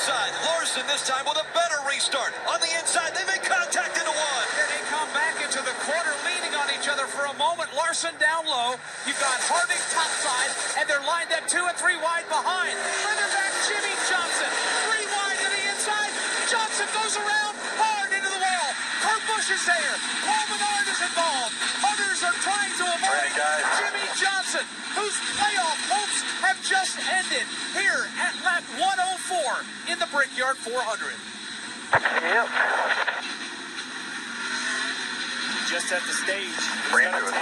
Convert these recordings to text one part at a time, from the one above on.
outside. Larson this time with a better restart. On the inside, they make contact into one. And they come back into the corner, leaning on each other for a moment. Larson down low. You've got Harding topside, and they're lined up 2 and 3 wide behind. Further back, Jimmy Johnson. 3 wide to the inside. Johnson goes around hard into the wall. Kurt Busch is there. Paul Menard is involved. Others are trying to avoid Jimmy Johnson, whose playoff hopes have just ended here at lap 104 in the Brickyard 400. Yep. Just at the stage. Bring it to us.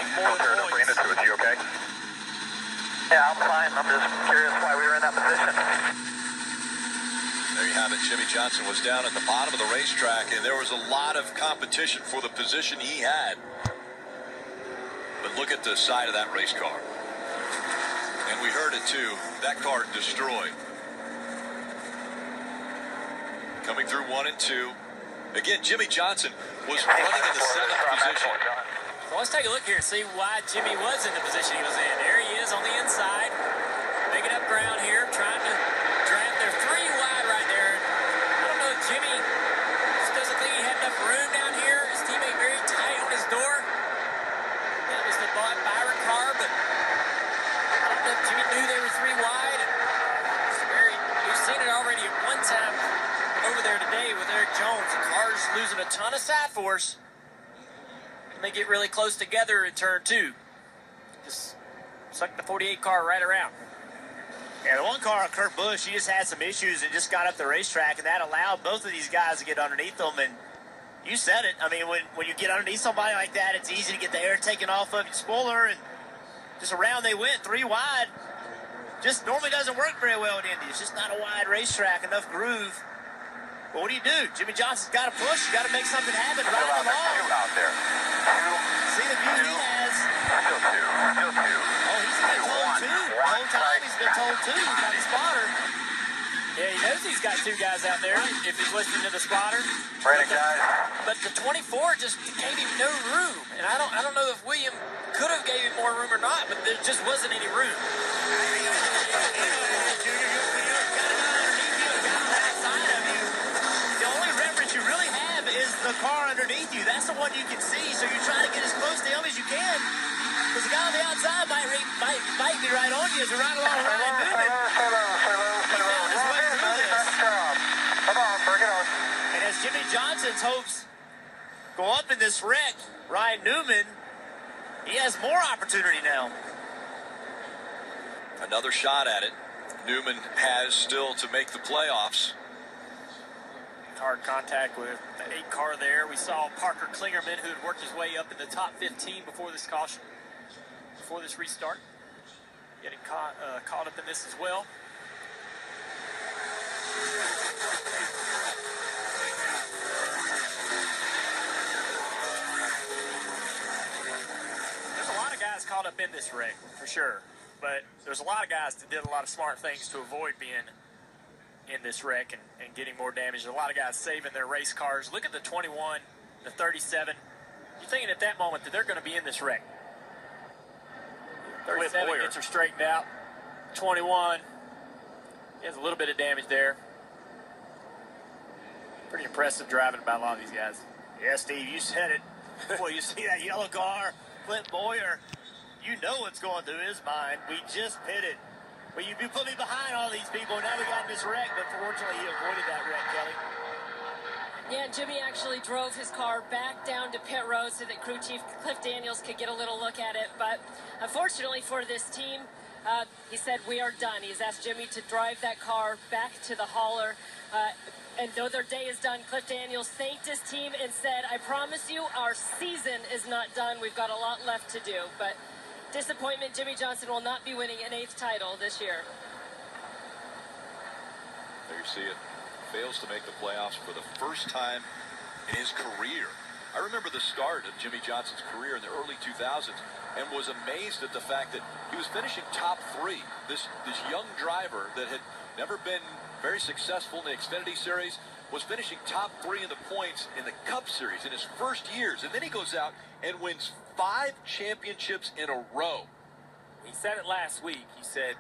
Bring it to us. You okay? Yeah, I'm fine. I'm just curious why we were in that position. There you have it. Jimmy Johnson was down at the bottom of the racetrack, and there was a lot of competition for the position he had. But look at the side of that race car. And we heard it too. That car destroyed. Coming through 1 and 2. Again, Jimmy Johnson was running in the 7th position. Well, let's take a look here and see why Jimmy was in the position he was in. There he is on the inside, making up ground here, trying to draft. They're 3 wide right there. I don't know if Jimmy just doesn't think he had enough room down here. His teammate very tight on his door. That was the Byron car, but I don't know if Jimmy knew they were 3 wide. We've seen it already at one time over there today with Eric Jones. The car's losing a ton of side force. And they get really close together in turn 2. Just sucked the 48 car right around. Yeah, the one car on Kurt Busch, he just had some issues and just got up the racetrack, and that allowed both of these guys to get underneath them. And you said it. I mean, when you get underneath somebody like that, it's easy to get the air taken off of your spoiler, and just around they went, 3 wide. Just normally doesn't work very well at Indy. It's just not a wide racetrack, enough groove. But what do you do? Jimmy Johnson's got to push. You got to make something happen. Ride the ball. Out there. See the view he has. Still 2. Oh, he's been told 2. The whole time he's been told 2. He's got the spotter. Yeah, he knows he's got 2 guys out there if he's listening to the spotter. Ready, guys. But the 24 just gave him no room. And I don't know if William could have gave him more room or not, but there just wasn't any room. The car underneath you, that's the one you can see, so you're trying to get as close to him as you can, because the guy on the outside might be right on you as you're right along Ryan Newman. He found his way through this. Come on, bring it on. And as Jimmy Johnson's hopes go up in this wreck, Ryan Newman, he has more opportunity now. Another shot at it. Newman has still to make the playoffs. Hard contact with the 8 car there. We saw Parker Klingerman, who had worked his way up in the top 15 before this caution, before this restart, getting caught up in this as well. There's a lot of guys caught up in this wreck, for sure. But there's a lot of guys that did a lot of smart things to avoid being in this wreck and getting more damage. There's a lot of guys saving their race cars. Look at the 21, the 37. You're thinking at that moment that they're going to be in this wreck. 37 gets her straightened out. 21 has a little bit of damage there. Pretty impressive driving by a lot of these guys. Yeah, Steve, you said it. Boy, you see that yellow car, Clint Boyer, you know what's going through his mind. We just pitted. But you put me behind all these people. Now we got this wreck, but fortunately he avoided that wreck, Kelly. Yeah, Jimmy actually drove his car back down to pit road so that crew chief Cliff Daniels could get a little look at it. But unfortunately for this team, he said, we are done. He's asked Jimmy to drive that car back to the hauler. And though their day is done, Cliff Daniels thanked his team and said, I promise you our season is not done. We've got a lot left to do. But disappointment, Jimmy Johnson will not be winning an 8th title this year. There you see it. Fails to make the playoffs for the first time in his career. I remember the start of Jimmy Johnson's career in the early 2000s and was amazed at the fact that he was finishing top 3. This young driver that had never been very successful in the Xfinity Series was finishing top 3 in the points in the Cup Series in his first years. And then he goes out and wins 5 championships in a row. He said it last week. He said,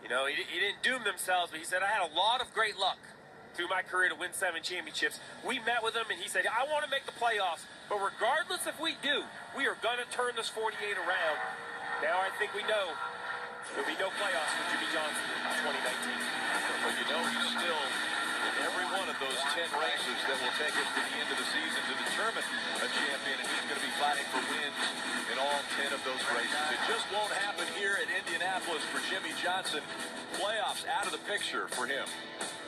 you know, he didn't doom themselves, but he said, I had a lot of great luck. through my career to win 7 championships. We met with him, and he said, I want to make the playoffs, but regardless if we do, we are going to turn this 48 around. Now I think we know there'll be no playoffs for Jimmy Johnson in 2019. But you know he's still in every one of those 10 races that will take us to the end of the season to determine a champion, and he's going to be fighting for wins in all 10 of those races. It just won't happen here at Indianapolis for Jimmy Johnson. Playoffs out of the picture for him.